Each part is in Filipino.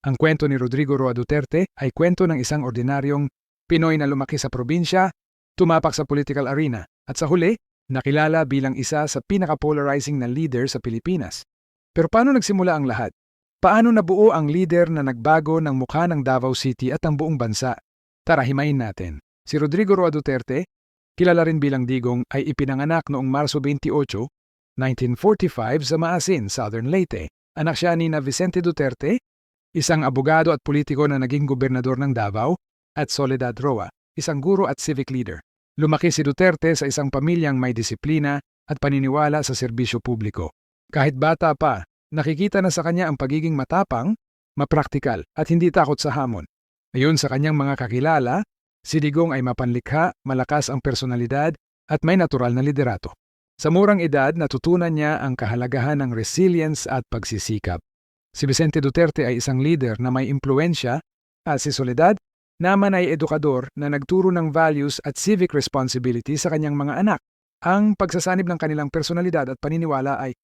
Ang kwento ni Rodrigo Roa Duterte ay kwento ng isang ordinaryong Pinoy na lumaki sa probinsya, tumapak sa political arena, at sa huli, nakilala bilang isa sa pinaka-polarizing na leader sa Pilipinas. Pero paano nagsimula ang lahat? Paano nabuo ang leader na nagbago ng mukha ng Davao City at ang buong bansa? Tara, himayin natin. Si Rodrigo Roa Duterte, kilala rin bilang Digong, ay ipinanganak noong Marso 28, 1945 sa Maasin, Southern Leyte. Anak siya ni Vicente Duterte, isang abogado at politiko na naging gobernador ng Davao, at Soledad Roa, isang guro at civic leader. Lumaki si Duterte sa isang pamilyang may disiplina at paniniwala sa serbisyo publiko. Kahit bata pa, nakikita na sa kanya ang pagiging matapang, mapraktikal at hindi takot sa hamon. Ayon sa kanyang mga kakilala, si Digong ay mapanlikha, malakas ang personalidad at may natural na liderato. Sa murang edad, natutunan niya ang kahalagahan ng resilience at pagsisikap. Si Vicente Duterte ay isang leader na may impluensya at si Soledad naman ay edukador na nagturo ng values at civic responsibility sa kanyang mga anak. Ang pagsasanib ng kanilang personalidad at paniniwala ay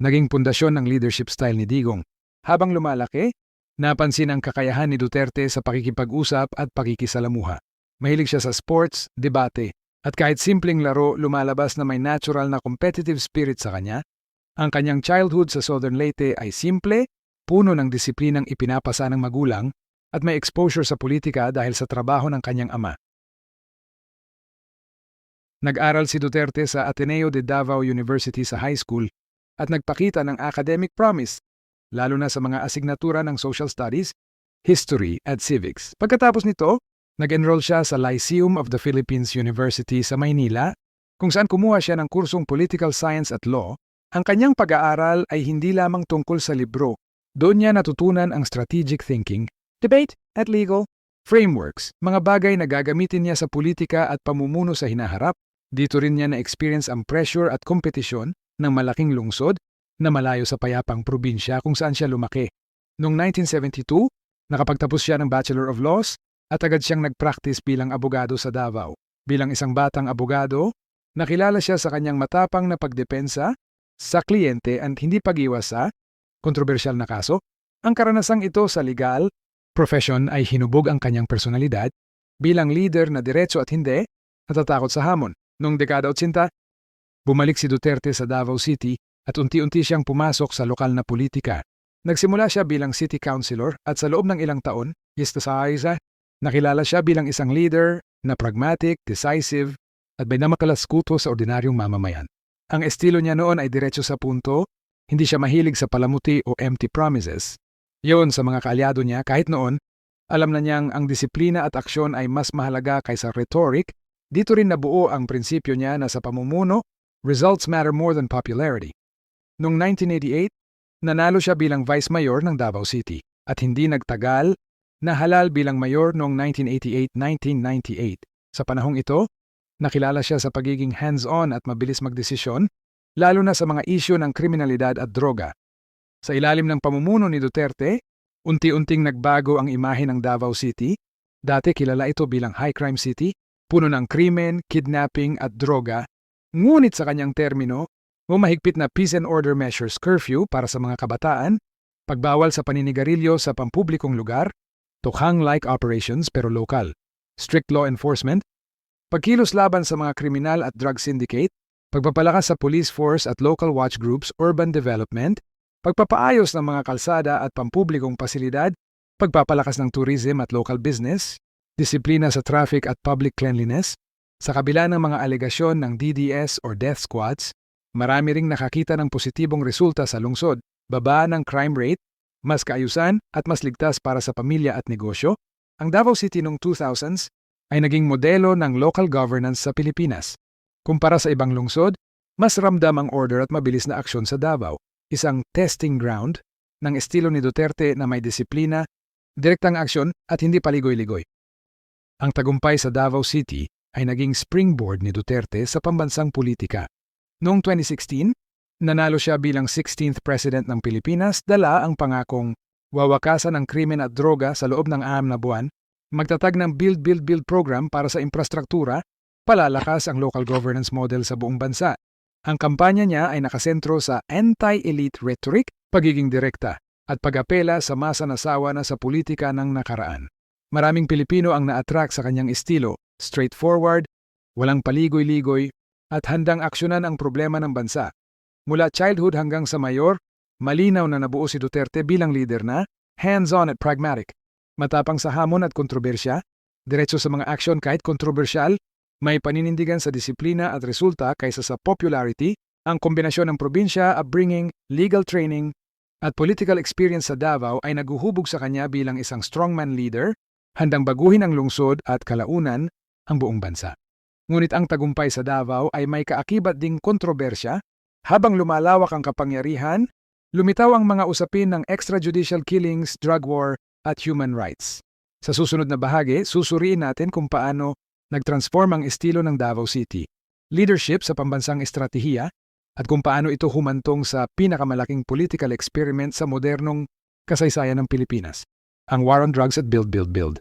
naging pundasyon ng leadership style ni Digong. Habang lumalaki, napansin ang kakayahan ni Duterte sa pakikipag-usap at pakikisalamuha. Mahilig siya sa sports, debate, at kahit simpleng laro lumalabas na may natural na competitive spirit sa kanya. Ang kanyang childhood sa Southern Leyte ay simple, puno ng disiplinang ipinapasa ng magulang, at may exposure sa politika dahil sa trabaho ng kanyang ama. Nag-aral si Duterte sa Ateneo de Davao University sa high school at nagpakita ng academic promise, lalo na sa mga asignatura ng social studies, history at civics. Pagkatapos nito, nag-enroll siya sa Lyceum of the Philippines University sa Maynila, kung saan kumuha siya ng kursong Political Science at Law. Ang kanyang pag-aaral ay hindi lamang tungkol sa libro. Doon niya natutunan ang strategic thinking, debate at legal frameworks, mga bagay na gagamitin niya sa politika at pamumuno sa hinaharap. Dito rin niya na-experience ang pressure at kompetisyon ng malaking lungsod na malayo sa payapang probinsya kung saan siya lumaki. Noong 1972, nakapagtapos siya ng Bachelor of Laws at agad siyang nag-practice bilang abogado sa Davao. Bilang isang batang abogado, nakilala siya sa kanyang matapang na pagdepensa sa kliyente at hindi pag-iwas sa kontrobersyal na kaso. Ang karanasang ito sa legal profession ay hinubog ang kanyang personalidad bilang leader na diretso at hindi natatakot sa hamon. Noong dekada 80, bumalik si Duterte sa Davao City at unti-unti siyang pumasok sa lokal na politika. Nagsimula siya bilang city councilor at sa loob ng ilang taon, nakilala siya bilang isang leader na pragmatic, decisive at may namakalaskuto sa ordinaryong mamamayan. Ang estilo niya noon ay diretso sa punto, hindi siya mahilig sa palamuti o empty promises. Yun sa mga kaalyado niya, kahit noon, alam na niyang ang disiplina at aksyon ay mas mahalaga kaysa rhetoric. Dito rin nabuo ang prinsipyo niya na sa pamumuno, results matter more than popularity. Noong 1988, nanalo siya bilang Vice Mayor ng Davao City at hindi nagtagal, nahalal bilang mayor noong 1988-1998. Sa panahong ito, nakilala siya sa pagiging hands-on at mabilis magdesisyon, lalo na sa mga isyu ng kriminalidad at droga. Sa ilalim ng pamumuno ni Duterte, unti-unting nagbago ang imahe ng Davao City. Dati kilala ito bilang high crime city, puno ng krimen, kidnapping at droga. Ngunit sa kanyang termino, mahigpit na peace and order measures curfew para sa mga kabataan, pagbawal sa paninigarilyo sa pampublikong lugar, tukhang-like operations pero lokal, strict law enforcement, pagkilos laban sa mga kriminal at drug syndicate, pagpapalakas sa police force at local watch groups, urban development, pagpapaayos ng mga kalsada at pampublikong pasilidad, pagpapalakas ng tourism at local business, disiplina sa traffic at public cleanliness. Sa kabila ng mga alegasyon ng DDS or death squads, marami ring nakakita ng positibong resulta sa lungsod, baba ng crime rate, mas kaayusan at mas ligtas para sa pamilya at negosyo. Ang Davao City noong 2000s ay naging modelo ng local governance sa Pilipinas. Kumpara sa ibang lungsod, mas ramdam ang order at mabilis na aksyon sa Davao, isang testing ground ng estilo ni Duterte na may disiplina, direktang aksyon at hindi paligoy-ligoy. Ang tagumpay sa Davao City ay naging springboard ni Duterte sa pambansang politika. Noong 2016, nanalo siya bilang 16th President ng Pilipinas, dala ang pangakong wawakasan ang krimen at droga sa loob ng 6 na buwan, magtatag ng Build program para sa infrastruktura, palalakas ang local governance model sa buong bansa. Ang kampanya niya ay nakasentro sa anti-elite rhetoric, pagiging direkta, at pag-apela sa masa nasawa na sa politika ng nakaraan. Maraming Pilipino ang na-attract sa kanyang estilo, straightforward, walang paligoy-ligoy, at handang aksyonan ang problema ng bansa. Mula childhood hanggang sa mayor, malinaw na nabuo si Duterte bilang leader na hands-on at pragmatic. Matapang sa hamon at kontrobersya, diretso sa mga aksyon kahit kontrobersyal, may paninindigan sa disiplina at resulta kaysa sa popularity. Ang kombinasyon ng probinsya, upbringing, legal training, at political experience sa Davao ay naguhubog sa kanya bilang isang strongman leader, handang baguhin ang lungsod at kalaunan ang buong bansa. Ngunit ang tagumpay sa Davao ay may kaakibat ding kontrobersya. Habang lumalawak ang kapangyarihan, lumitaw ang mga usapin ng extrajudicial killings, drug war, at human rights. Sa susunod na bahagi, susuriin natin kung paano nag-transform ang estilo ng Davao City, leadership sa pambansang estratehiya, at kung paano ito humantong sa pinakamalaking political experiment sa modernong kasaysayan ng Pilipinas, ang War on Drugs at Build, Build, Build.